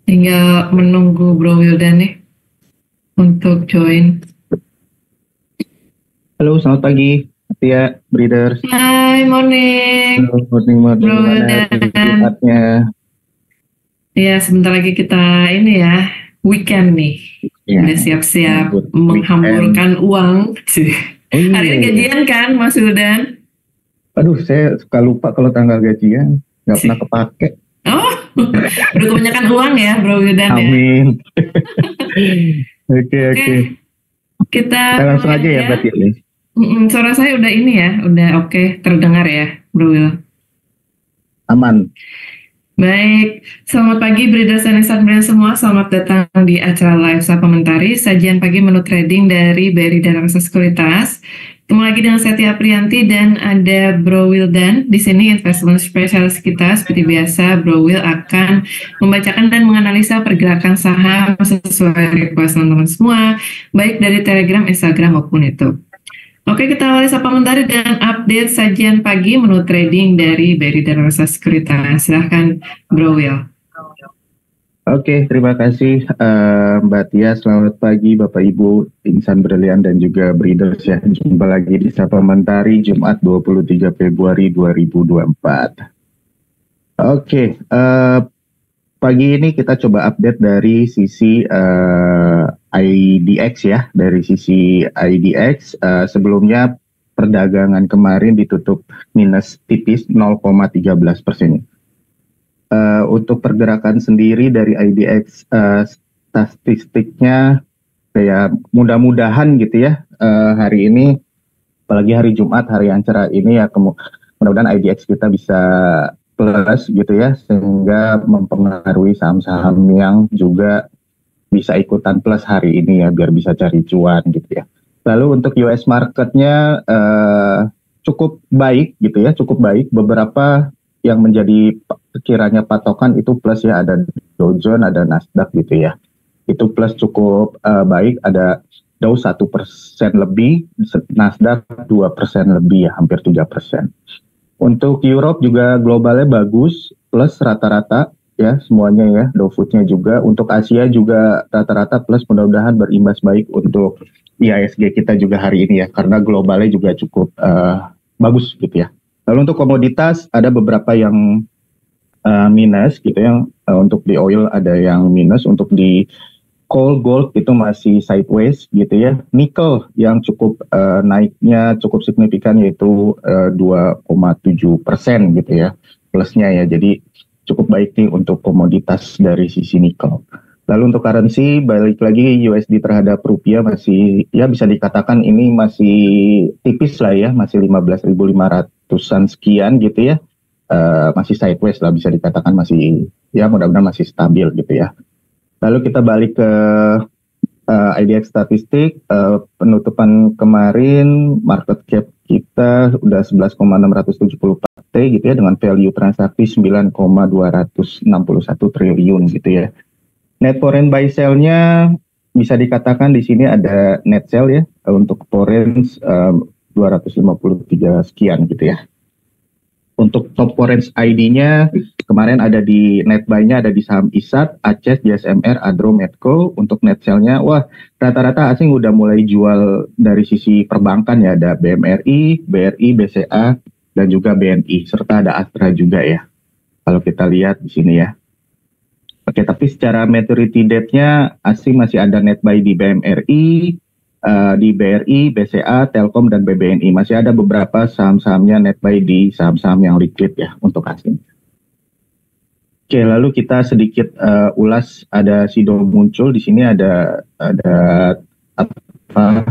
Tinggal menunggu Bro Wildan nih untuk join. Halo, selamat pagi, Tia, Breeders. Hai, morning Halo, morning, morning. Bro Gimana hari Wildan. Jumatnya? Ya, sebentar lagi kita ini ya, weekend nih. Ya, Udah siap-siap nyambut weekend. menghamburkan uang. Oh Hari iya, ini iya. gajian kan, Mas Wildan? Aduh, saya suka lupa kalau tanggal gajian. Nggak pernah kepake. Oh, udah kebanyakan uang ya, Bro Wildan ya. Amin. Oke, Oke, oke. kita Kita langsung mulai aja ya aja. berarti ya. Suara saya udah ini ya, udah oke, terdengar ya, Bro Wil. Aman. Baik, selamat pagi Breeders dan Insight Brand semua. Selamat datang di acara Live Supplementary, sajian pagi menu trading dari BRI dan Reksa Sekuritas. Ketemu lagi dengan saya Tia Priyanti dan ada Bro Wildan. Di sini investment spesialis kita seperti biasa, Bro Wil akan membacakan dan menganalisa pergerakan saham sesuai request teman-teman semua, baik dari Telegram, Instagram maupun YouTube. Oke, kita awali supplementary dengan update sajian pagi menu trading dari BRI dan Reksa Sekuritas. Silahkan, Bro Will. Oke, terima kasih Mbak Tia. Selamat pagi Bapak Ibu, Insan Brilian dan juga Breeders ya. Jumpa lagi di Supplementary Jumat 23 Februari 2024. Oke, pagi ini kita coba update dari sisi IDX ya, dari sisi IDX. Sebelumnya perdagangan kemarin ditutup minus tipis 0,13%. Untuk pergerakan sendiri dari IDX, statistiknya kayak mudah-mudahan gitu ya, hari ini, apalagi hari Jumat, hari yang cerah ini ya, mudah-mudahan IDX kita bisa plus gitu ya, sehingga mempengaruhi saham-saham yang juga bisa ikutan plus hari ini ya, biar bisa cari cuan gitu ya. Lalu untuk US marketnya cukup baik gitu ya, cukup baik. Beberapa yang menjadi kiranya patokan itu plus ya, ada Dow Jones, ada Nasdaq gitu ya. Itu plus cukup baik, ada Dow 1% lebih, Nasdaq 2% lebih ya, hampir 3%. Untuk Europe juga globalnya bagus, plus rata-rata ya semuanya ya, Dow Food-nya juga. Untuk Asia juga rata-rata plus, mudah-mudahan berimbas baik untuk IHSG kita juga hari ini ya, karena globalnya juga cukup bagus gitu ya. Lalu untuk komoditas ada beberapa yang minus gitu ya, untuk di oil ada yang minus, untuk di coal gold itu masih sideways gitu ya. Nikel yang cukup naiknya cukup signifikan yaitu 2,7% gitu ya plusnya ya. Jadi cukup baik nih untuk komoditas dari sisi nikel. Lalu untuk currency balik lagi USD terhadap rupiah masih ya bisa dikatakan ini masih tipis lah ya, masih 15.500-an sekian gitu ya. Masih sideways lah bisa dikatakan, masih ya mudah-mudahan masih stabil gitu ya. Lalu kita balik ke IDX statistik, penutupan kemarin market cap kita udah 11,674 T gitu ya, dengan value transaksi 9,261 triliun gitu ya. Net foreign buy sell-nya bisa dikatakan di sini ada net sell ya, untuk foreign 253 sekian gitu ya. Untuk top foreign ID-nya kemarin ada di net buy-nya ada di saham ISAT, ACES, JSMR, Adro, Medco. Untuk net sell-nya, wah rata-rata asing udah mulai jual dari sisi perbankan ya, ada BMRI, BRI, BCA, dan juga BNI, serta ada Astra juga ya. Kalau kita lihat di sini ya. Oke, tapi secara maturity date-nya asing masih ada net buy di BMRI, di BRI, BCA, Telkom, dan BBNI. Masih ada beberapa saham-sahamnya net buy di saham-saham yang liquid ya untuk asing. Oke, lalu kita sedikit ulas, ada Sido muncul di sini, ada apa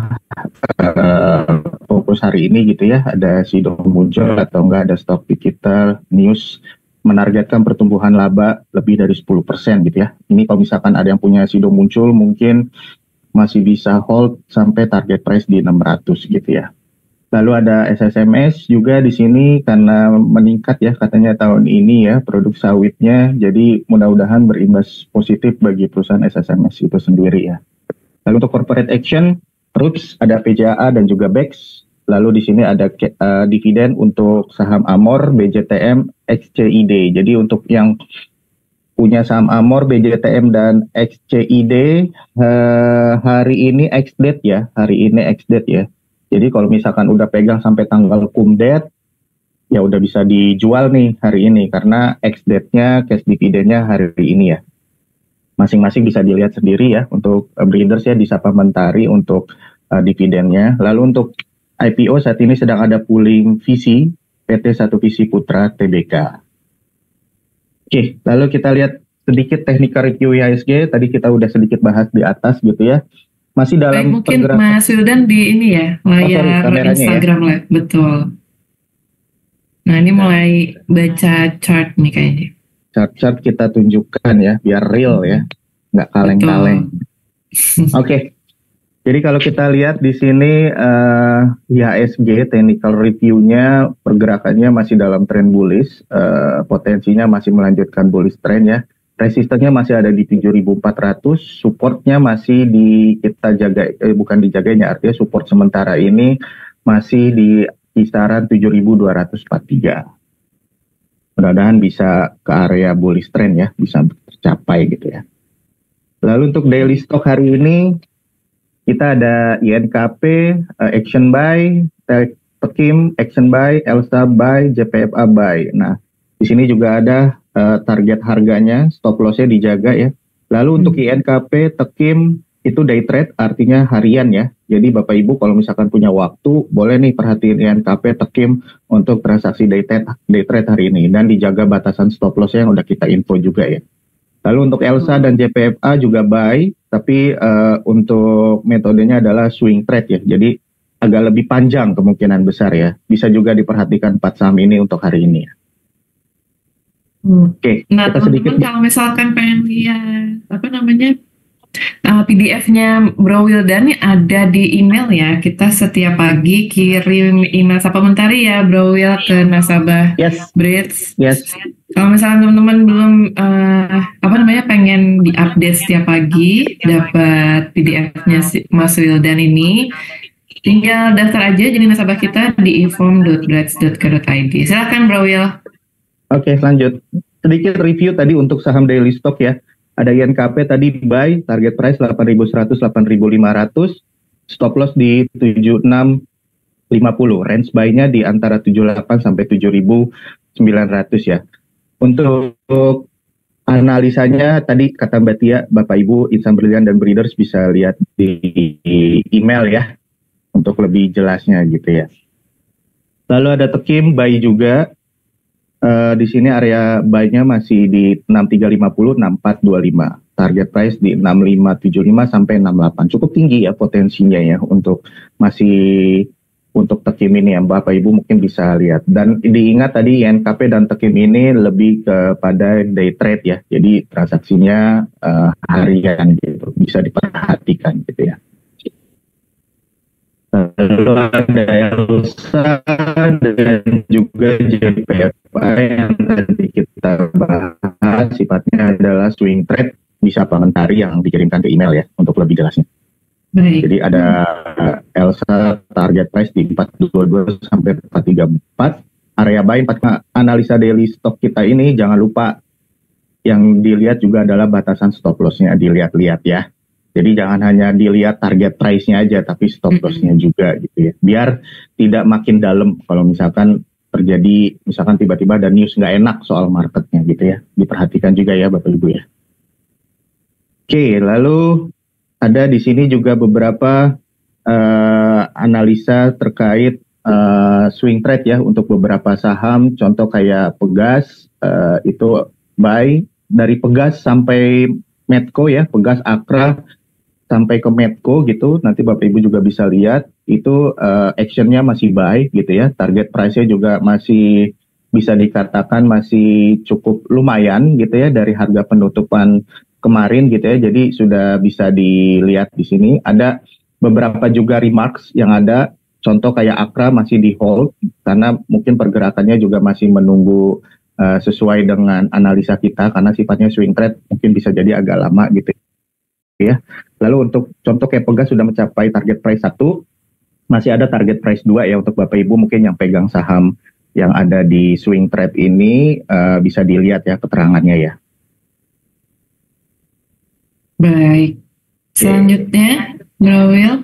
fokus hari ini gitu ya, ada Sido muncul atau enggak, ada stock kita news menargetkan pertumbuhan laba lebih dari 10% gitu ya. Ini kalau misalkan ada yang punya Sido muncul mungkin masih bisa hold sampai target price di 600 gitu ya. Lalu ada SSMS juga di sini karena meningkat ya katanya tahun ini ya produk sawitnya, jadi mudah-mudahan berimbas positif bagi perusahaan SSMS itu sendiri ya. Lalu untuk corporate action, Roots, ada PJA dan juga BEX. Lalu di sini ada dividen untuk saham Amor, BJTM, XCID. Jadi untuk yang punya saham Amor, BJTM dan XCID. Hari ini ex-date ya, Jadi kalau misalkan udah pegang sampai tanggal cum-date, ya udah bisa dijual nih hari ini karena ex-date-nya, cash dividennya hari ini ya. Masing-masing bisa dilihat sendiri ya untuk breeders ya di Sapa Mentari untuk dividennya. Lalu untuk IPO saat ini sedang ada pooling visi PT Satu Visi Putra Tbk. Oke, lalu kita lihat sedikit technical review IHSG. Tadi kita udah sedikit bahas di atas gitu ya. Masih dalam Baik, mungkin Mas Wildan di ini ya, layar Instagram ya. Live, betul. Nah, ini mulai baca chart nih kayaknya. Chart kita tunjukkan ya, biar real ya, nggak kaleng-kaleng. Oke, jadi kalau kita lihat di sini IHSG technical review-nya pergerakannya masih dalam tren bullish, potensinya masih melanjutkan bullish trend ya. Resistennya masih ada di 7.400, supportnya masih kita jaga, bukan dijaganya, artinya support sementara ini masih di kisaran 7.243. Mudah-mudahan bisa ke area bullish trend ya, bisa tercapai gitu ya. Lalu untuk daily stock hari ini, kita ada INKP, action buy, Tekim, action buy, Elsa buy, JPFA buy. Nah, di sini juga ada target harganya, stop loss-nya dijaga ya. Lalu untuk INKP, Tekim, itu day trade, artinya harian ya. Jadi Bapak Ibu kalau misalkan punya waktu, boleh nih perhatiin INKP, Tekim untuk transaksi day trade hari ini. Dan dijaga batasan stop loss yang udah kita info juga ya. Lalu untuk Elsa dan JPFA juga buy, tapi untuk metodenya adalah swing trade ya. Jadi agak lebih panjang kemungkinan besar ya. Bisa juga diperhatikan 4 saham ini untuk hari ini ya. Oke, nah teman-teman kalau misalkan pengen lihat PDF-nya Bro Wildan ada di email ya. Kita setiap pagi kirim email Sapa Mentari ya Bro Wil ke nasabah Brits. Yes. Kalau misalnya teman-teman belum pengen diupdate setiap pagi dapat PDF-nya Mas Wildan ini, tinggal daftar aja jadi nasabah kita di inform.brits.co.id. Silakan Bro Wil. Oke, lanjut. Sedikit review tadi untuk saham daily stock ya. Ada INKP tadi buy, target price 8.100, 8.500, stop loss di 76.50. Range buy-nya di antara 78 sampai 7.900 ya. Untuk analisanya tadi kata Mbak Tia, Bapak Ibu Insan Brilian dan Breeders bisa lihat di email ya untuk lebih jelasnya gitu ya. Lalu ada Tekim buy juga. Di sini area buy-nya masih di 6350, 6425. Target price di 6575 sampai 68. Cukup tinggi ya potensinya ya untuk Tekim ini ya Bapak Ibu mungkin bisa lihat. Dan diingat tadi INKP dan Tekim ini lebih kepada day trade ya. Jadi transaksinya harian gitu. Bisa diperhatikan gitu ya. Lalu ada Elsa dan juga JPFA yang nanti kita bahas sifatnya adalah swing trade di Sapa Mentari yang dikirimkan ke email ya untuk lebih jelasnya. Baik. Jadi ada Elsa target price di 422 sampai 434. Area buy analisa daily stock kita ini jangan lupa yang dilihat juga adalah batasan stop loss-nya dilihat-lihat ya. Jadi jangan hanya dilihat target price-nya aja, tapi stop loss-nya juga gitu ya. Biar tidak makin dalam kalau misalkan terjadi, misalkan tiba-tiba ada news nggak enak soal marketnya gitu ya. Diperhatikan juga ya Bapak Ibu ya. Oke, lalu ada di sini juga beberapa analisa terkait swing trade ya untuk beberapa saham. Contoh kayak Pegas, itu buy dari Pegas sampai Medco ya, Pegas Akra sampai ke Medco gitu, nanti Bapak Ibu juga bisa lihat itu actionnya masih buy gitu ya, target price-nya juga masih bisa dikatakan masih cukup lumayan gitu ya dari harga penutupan kemarin gitu ya, jadi sudah bisa dilihat di sini. Ada beberapa juga remarks yang ada, contoh kayak Akra masih di hold karena mungkin pergerakannya juga masih menunggu sesuai dengan analisa kita karena sifatnya swing trade mungkin bisa jadi agak lama gitu ya. Lalu untuk contoh kayak Pegas sudah mencapai target price 1, masih ada target price 2 ya untuk Bapak Ibu mungkin yang pegang saham yang ada di swing trade ini bisa dilihat ya keterangannya ya. Baik. Selanjutnya, Bro Will.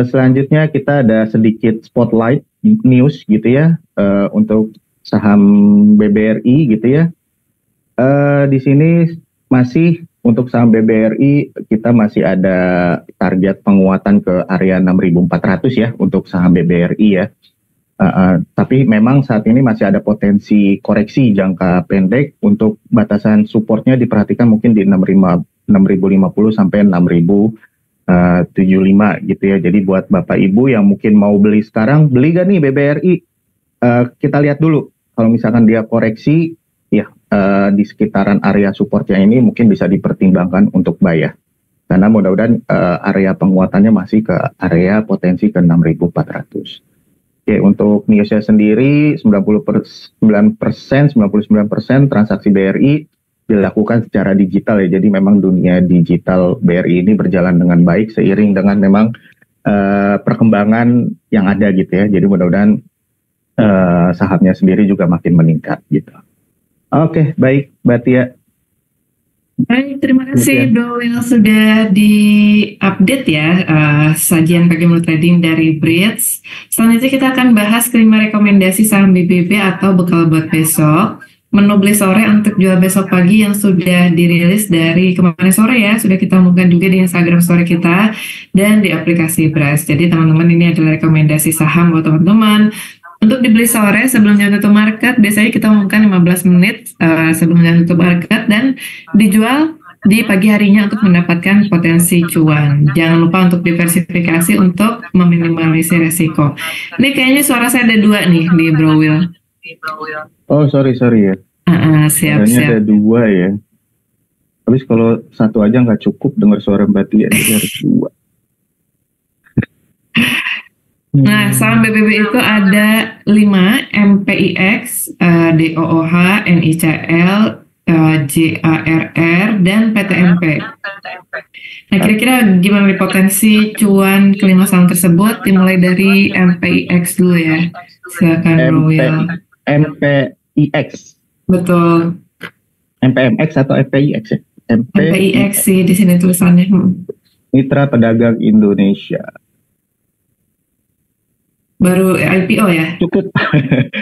Selanjutnya kita ada sedikit spotlight news gitu ya, untuk saham BBRI gitu ya. Di sini masih untuk saham BBRI kita masih ada target penguatan ke area 6.400 ya untuk saham BBRI ya. Tapi memang saat ini masih ada potensi koreksi jangka pendek. Untuk batasan supportnya diperhatikan mungkin di 6.050 sampai 6.075 gitu ya. Jadi buat Bapak Ibu yang mungkin mau beli sekarang, beli gak nih BBRI? Kita lihat dulu. Kalau misalkan dia koreksi, ya di sekitaran area supportnya ini mungkin bisa dipertimbangkan untuk buy ya. Karena mudah-mudahan area penguatannya masih ke area potensi ke 6.400. Oke, untuk newsnya sendiri 99% transaksi BRI dilakukan secara digital ya. Jadi memang dunia digital BRI ini berjalan dengan baik seiring dengan memang perkembangan yang ada gitu ya. Jadi mudah-mudahan sahamnya sendiri juga makin meningkat gitu. Oke, baik Mbak Tia. Baik, terima kasih Bro Will sudah di-update ya sajian pagi menu trading dari Brits. Selanjutnya kita akan bahas kelima rekomendasi saham BBB atau bekal buat besok. Menu beli sore untuk jual besok pagi yang sudah dirilis dari kemarin sore ya, sudah kita umumkan juga di Instagram story kita dan di aplikasi Brits. Jadi teman-teman, ini adalah rekomendasi saham buat teman-teman. Untuk dibeli sore sebelum jam tutup market, biasanya kita umumkan 15 menit sebelum jam tutup market dan dijual di pagi harinya untuk mendapatkan potensi cuan. Jangan lupa untuk diversifikasi untuk meminimalisir resiko. Ini kayaknya suara saya ada dua nih di Bro Will. Oh sorry ya. Siap. Ada dua ya. Habis kalau satu aja nggak cukup dengar suara Mbak Tia, jadi harus dua. Nah, saham BBB itu ada 5, MPIX, DOOH, NICL, JARR, dan PTMP. Nah, kira-kira gimana nih potensi cuan kelima saham tersebut? Dimulai dari MPIX dulu ya. Silakan Bro Will. MPIX. Betul. MPMX atau MPIX ya? MPIX sih di sini tulisannya. Mitra Pedagang Indonesia. Baru IPO ya? Cukup,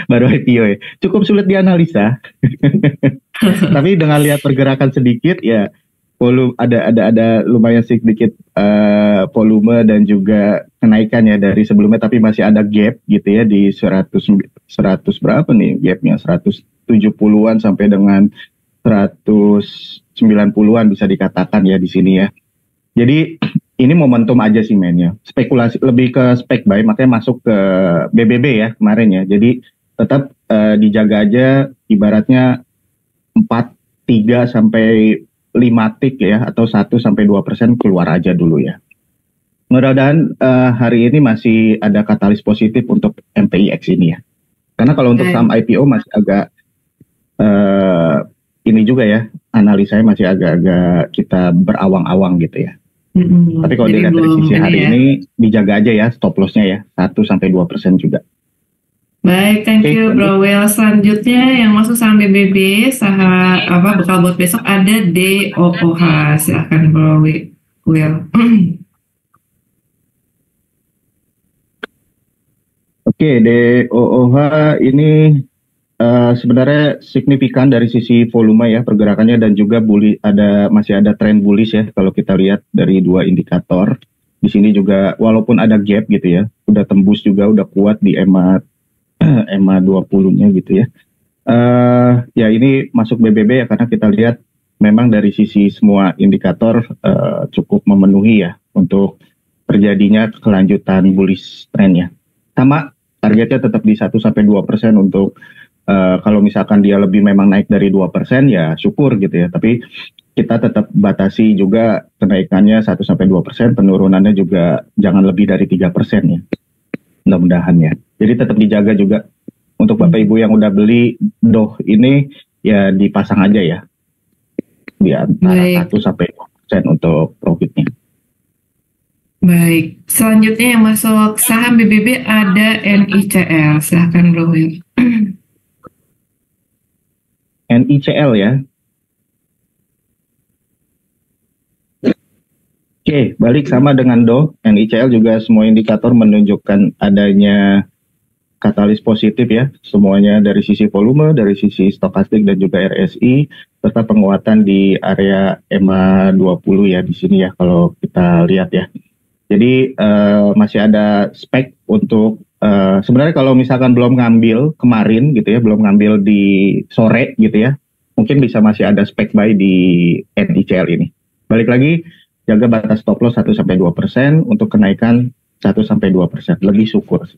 baru IPO ya. Cukup sulit dianalisa. Tapi dengan lihat pergerakan sedikit ya, volume ada lumayan sedikit volume dan juga kenaikan ya dari sebelumnya, tapi masih ada gap gitu ya di 100 berapa nih gapnya, 170-an sampai dengan 190-an bisa dikatakan ya di sini ya. Jadi ini momentum aja sih mainnya. Spekulasi lebih ke spek buy, makanya masuk ke BBB ya kemarin ya. Jadi tetap dijaga aja, ibaratnya 3 sampai 5 tick ya, atau 1 sampai 2% keluar aja dulu ya. Mudah-mudahan hari ini masih ada katalis positif untuk MPIX ini ya. Karena kalau untuk saham IPO masih agak ini juga ya, analisanya masih agak-agak kita berawang-awang gitu ya. Tapi kalau dilihat dari sisi hari ini dijaga aja ya stop lossnya ya, 1 sampai 2% juga. Baik, thank you Bro Will. Selanjutnya yang masuk saham BBB, saham bekal buat besok ada DOOH. Silakan Bro Will. Oke, DOOH ini sebenarnya signifikan dari sisi volume ya pergerakannya, dan juga masih ada tren bullish ya kalau kita lihat dari dua indikator. Di sini juga walaupun ada gap gitu ya, udah tembus juga, udah kuat di EMA 20-nya gitu ya. Ya ini masuk BBB ya karena kita lihat memang dari sisi semua indikator cukup memenuhi ya untuk terjadinya kelanjutan bullish trend ya. Sama targetnya tetap di 1 sampai 2% untuk kalau misalkan dia lebih memang naik dari 2% ya syukur gitu ya. Tapi kita tetap batasi juga kenaikannya 1 sampai 2%, penurunannya juga jangan lebih dari 3% ya. Mudah-mudahan ya. Jadi tetap dijaga juga untuk Bapak Ibu yang udah beli DOH ini ya dipasang aja ya. Di antara 1 sampai 2% untuk profitnya. Baik, selanjutnya yang masuk saham BBB ada NICL. Silahkan Bro Will. NICL ya. Oke, balik sama dengan DO, NICL juga semua indikator menunjukkan adanya katalis positif ya, semuanya dari sisi volume, dari sisi stokastik dan juga RSI, serta penguatan di area EMA 20 ya di sini ya kalau kita lihat ya. Jadi masih ada spek untuk sebenarnya kalau misalkan belum ngambil kemarin gitu ya, belum ngambil di sore gitu ya, mungkin bisa masih ada spek buy di NICL ini. Balik lagi, jaga batas stop loss 1-2%, untuk kenaikan 1-2%, lebih syukur.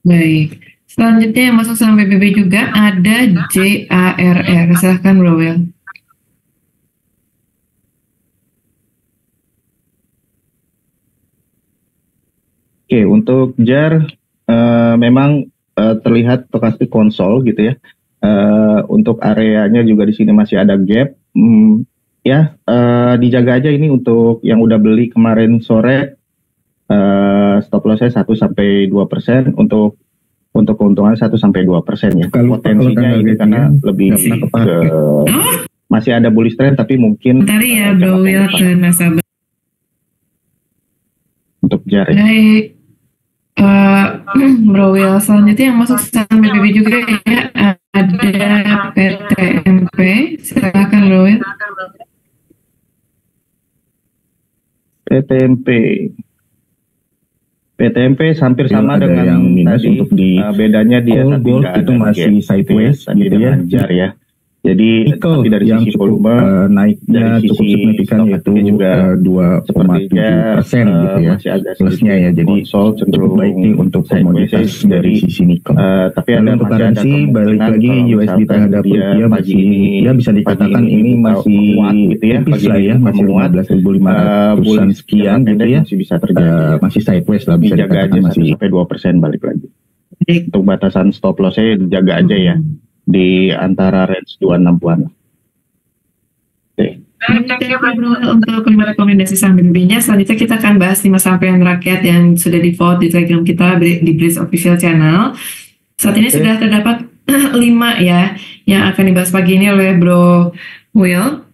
Baik. Selanjutnya yang masuk saham BBB juga ada JARR. Silahkan Bro Will. Oke, untuk JAR memang terlihat stokastik konsol gitu ya. Untuk areanya juga di sini masih ada gap. Ya, dijaga aja ini untuk yang udah beli kemarin sore. Stop loss-nya 1-2%, untuk keuntungan 1-2% ya. Kalau potensinya ini karena lebih ke masih ada bullish trend tapi mungkin Bentar ya Bro Will ke nasabah. Untuk JAR ya. Baik. Bro Will, selanjutnya yang masuk saham BBB juga ya ada PTMP. Silakan Bro Will. PTMP hampir sama dengan yang minus tadi, untuk di bedanya dia gold itu masih sideways gitu ya. JAR ya. Jadi tapi dari yang sisi cukup volume naiknya dari cukup sisi signifikan yaitu juga 2,7% gitu ya, masih agak plusnya ya. Jadi konsol cukup baik nih untuk komoditas dari sisi nikel. tapi Lalu ada untuk masih ada currency balik kemungkinan lagi kalau USD misalkan terhadap dia rupiah pagi masih ini ya bisa dikatakan ini masih menguat gitu ya, tipis pagi lah ini ya, masih menguat, 15.500-an sekian gitu ya. masih bisa terjadi. Masih sideways lah, bisa Dijaga dikatakan aja masih 1-2% balik lagi. Untuk batasan stop loss-nya dijaga aja ya di antara range 260-an. Thank you Bro untuk 5 rekomendasi saham BBB-nya. Selanjutnya kita akan bahas 5 sampaian rakyat yang sudah di vote di Telegram kita di Breeze Official Channel. Saat ini sudah terdapat 5 ya yang akan dibahas pagi ini oleh Bro Will.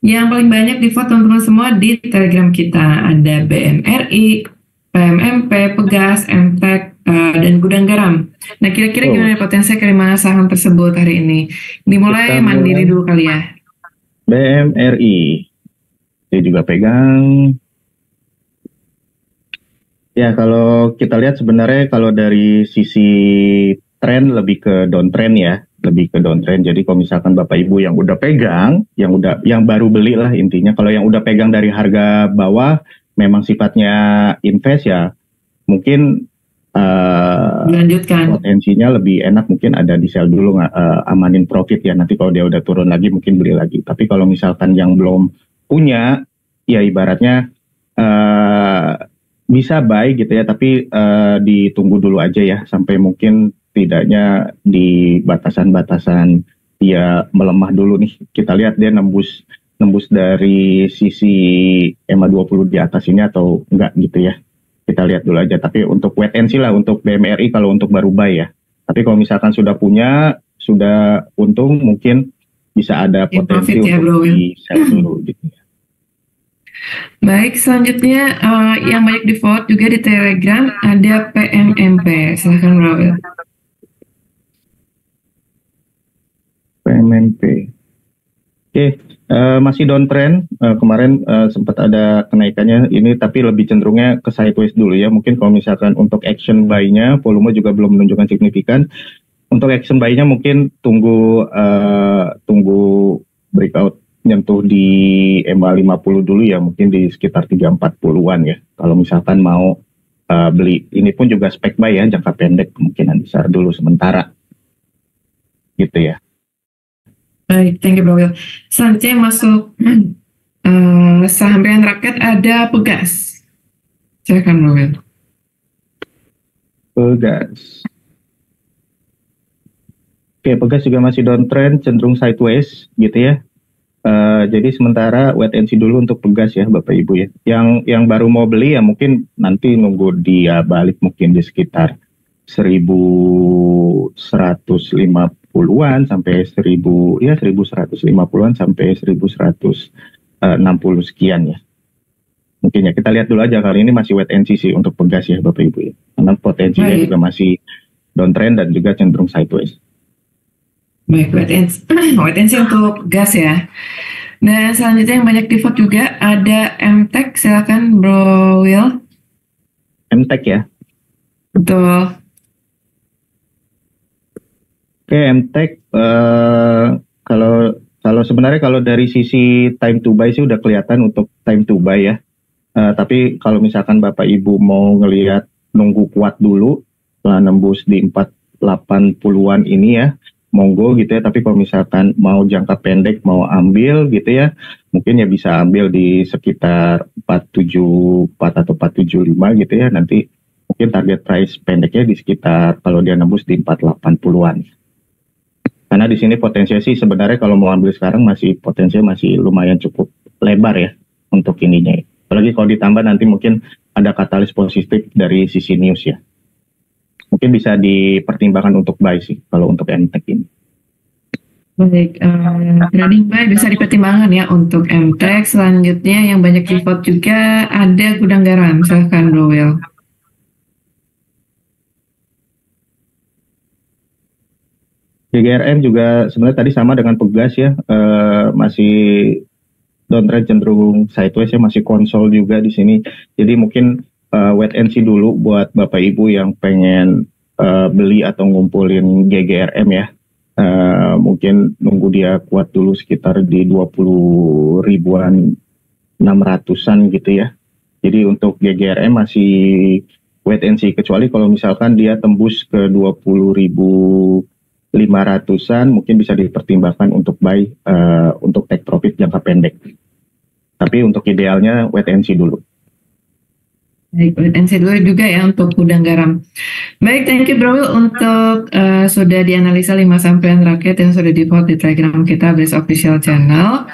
Yang paling banyak di vote teman-teman semua di Telegram kita ada BMRI, PMMP, Pegas, MTEK, dan Gudang Garam. Nah kira-kira gimana potensi kelima saham tersebut hari ini? Dimulai Mandiri dulu kali ya. BMRI, saya juga pegang. Ya kalau kita lihat sebenarnya kalau dari sisi tren lebih ke downtrend ya, lebih ke downtrend. Jadi kalau misalkan Bapak Ibu yang udah pegang, yang baru beli lah intinya. Kalau yang udah pegang dari harga bawah, memang sifatnya invest ya, mungkin Lanjutkan. potensinya lebih enak mungkin ada di sell dulu, amanin profit ya, nanti kalau dia udah turun lagi mungkin beli lagi. Tapi kalau misalkan yang belum punya ya ibaratnya bisa buy gitu ya, tapi ditunggu dulu aja ya sampai mungkin tidaknya di batasan-batasan dia melemah dulu nih. Kita lihat dia nembus dari sisi EMA 20 di atas ini atau enggak gitu ya. Kita lihat dulu aja, tapi untuk wait and see lah untuk BMRI kalau untuk baru buy ya. Tapi kalau misalkan sudah punya, sudah untung, mungkin bisa ada potensi ya, untuk di sell dulu gitu ya. Baik, selanjutnya yang banyak di vote juga di Telegram ada PMMP. Silahkan Bro Will. PMMP. Oke. Masih downtrend, kemarin sempat ada kenaikannya ini, tapi lebih cenderungnya ke sideways dulu ya. Mungkin kalau misalkan untuk action buy-nya, volume juga belum menunjukkan signifikan. Untuk action buy-nya mungkin tunggu breakout nyentuh di EMA 50 dulu ya, mungkin di sekitar 340-an ya. Kalau misalkan mau beli, ini pun juga spek buy ya, jangka pendek kemungkinan besar dulu sementara. Gitu ya. Baik, thank you Bro Will. Selanjutnya masuk saham pilihan rakyat ada Pegas. Silakan Bro Will. Pegas. Oke, Pegas juga masih downtrend, cenderung sideways gitu ya. Jadi sementara wait and see dulu untuk Pegas ya Bapak Ibu ya. Yang baru mau beli ya mungkin nanti nunggu dia balik mungkin di sekitar 1150-an sampai 1150-an sampai 1160 sekian ya. Mungkin ya kita lihat dulu aja, kali ini masih wait and see sih untuk pegas ya Bapak Ibu ya. Karena potensinya Baik. juga masih downtrend dan juga cenderung sideways. Baik, wait and see untuk gas ya. Dan selanjutnya yang banyak di vote juga ada MTech, silakan Bro Will. MTech ya. Betul. Oke, MTech kalau sebenarnya kalau dari sisi time to buy sih udah kelihatan untuk time to buy ya. Tapi kalau misalkan Bapak Ibu mau ngelihat nunggu kuat dulu, setelah nembus di 480-an ini ya, monggo gitu ya. Tapi kalau misalkan mau jangka pendek mau ambil gitu ya, mungkin ya bisa ambil di sekitar 474 atau 475 gitu ya. Nanti mungkin target price pendeknya di sekitar kalau dia nembus di 480-an. Karena di sini potensinya sih sebenarnya kalau mau ambil sekarang potensinya masih lumayan cukup lebar ya untuk ininya. Apalagi kalau ditambah nanti mungkin ada katalis positif dari sisi news ya. Mungkin bisa dipertimbangkan untuk buy sih kalau untuk MTech ini. Baik, trading buy bisa dipertimbangkan ya untuk MTech. Selanjutnya yang banyak di vote juga ada Gudang Garam, silahkan Bro Will. GGRM juga sebenarnya tadi sama dengan pegas ya, masih downtrend cenderung sideways ya, masih konsol juga di sini. Jadi mungkin wait and see dulu buat Bapak Ibu yang pengen beli atau ngumpulin GGRM ya. Mungkin nunggu dia kuat dulu sekitar di 20 ribuan 600-an gitu ya. Jadi untuk GGRM masih wait and see, kecuali kalau misalkan dia tembus ke 20.500-an mungkin bisa dipertimbangkan untuk buy untuk take profit jangka pendek. Tapi untuk idealnya wait and see dulu. Baik, wait and see dulu juga ya untuk Gudang Garam. Baik, thank you Bro Will untuk sudah dianalisa 5 sampean rakyat yang sudah di-vote di Telegram kita Blaze Official Channel.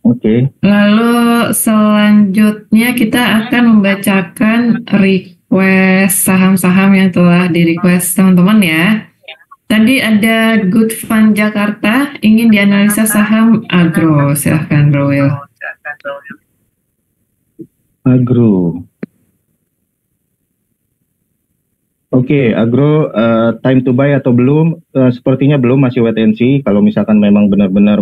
Oke. Lalu selanjutnya kita akan membacakan request saham-saham yang telah di-request teman-teman ya. Tadi ada Good Fund Jakarta ingin dianalisa saham agro, silahkan Bro Will. Agro. Oke, agro time to buy atau belum? Sepertinya belum, masih wait and see. Kalau misalkan memang benar-benar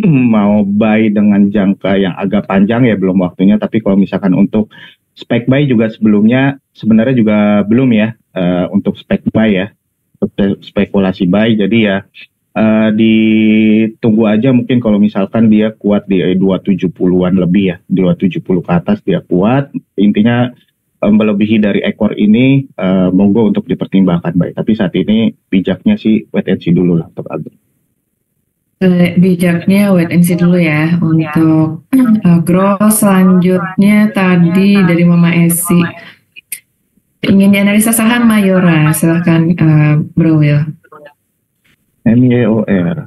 mau buy dengan jangka yang agak panjang ya belum waktunya. Tapi kalau misalkan untuk spec buy juga sebelumnya sebenarnya juga belum ya untuk spec buy ya, untuk spekulasi buy. Jadi ya ditunggu aja, mungkin kalau misalkan dia kuat di 270-an lebih ya, di 270 ke atas dia kuat. Intinya melebihi dari ekor ini monggo untuk dipertimbangkan baik. Tapi saat ini bijaknya sih wait and see dulu lah untuk agro. Bijaknya wait and see dulu ya untuk agro. Selanjutnya tadi dari Mama Esi ingin dianalisa saham Mayora, silahkan Bro Will. MYOR.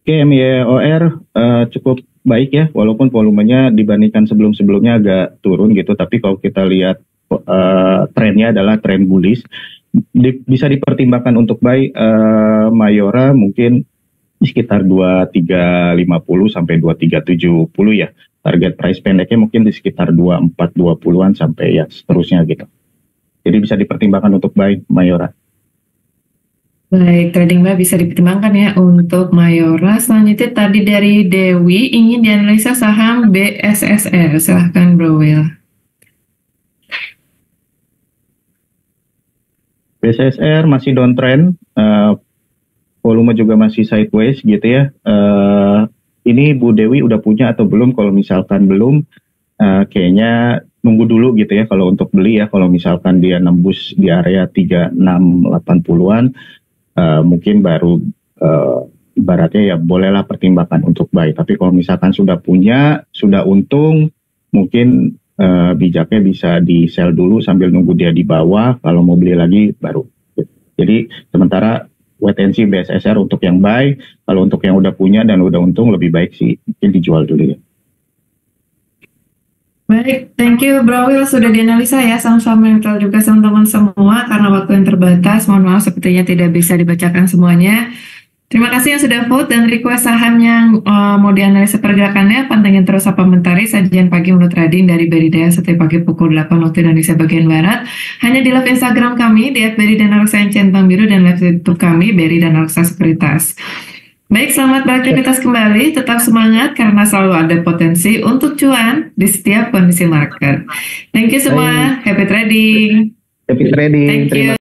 Oke, MYOR cukup baik ya, walaupun volumenya dibandingkan sebelum-sebelumnya agak turun gitu, tapi kalau kita lihat trennya adalah tren bullish, bisa dipertimbangkan untuk buy Mayora mungkin sekitar 2350 sampai 2370 ya. Target price pendeknya mungkin di sekitar 2420-an sampai ya seterusnya gitu. Jadi bisa dipertimbangkan untuk buy Mayora. Baik, trading buy bisa dipertimbangkan ya untuk Mayora. Selanjutnya tadi dari Dewi ingin dianalisa saham BSSR. Silahkan Bro Will. BSSR masih downtrend, volume juga masih sideways gitu ya. Ini Bu Dewi udah punya atau belum? Kalau misalkan belum, kayaknya nunggu dulu gitu ya kalau untuk beli ya. Kalau misalkan dia nembus di area 3680-an, mungkin baru ibaratnya ya bolehlah pertimbangkan untuk buy. Tapi kalau misalkan sudah punya, sudah untung, mungkin bijaknya bisa di sell dulu sambil nunggu dia di bawah. Kalau mau beli lagi baru. Jadi sementara wait and see BSSR untuk yang buy. Kalau untuk yang udah punya dan udah untung lebih baik sih mungkin dijual dulu ya. Baik, thank you Bro Will sudah dianalisa ya saham-saham mental juga teman-teman semua. Karena waktu yang terbatas, mohon maaf sepertinya tidak bisa dibacakan semuanya. Terima kasih yang sudah vote dan request saham yang mau dianalisa pergerakannya. Pantengin terus Sapa Mentari, sajian pagi menurut trading dari Beridea setiap pagi pukul 8 waktu Indonesia bagian Barat. Hanya di live Instagram kami, di @beri_dan_aleksa yang centang biru, dan live YouTube kami, Beri dan Aleksa Sekuritas. Baik, selamat beraktivitas kembali. Tetap semangat karena selalu ada potensi untuk cuan di setiap kondisi market. Thank you semua. Happy trading. Happy trading. Thank you.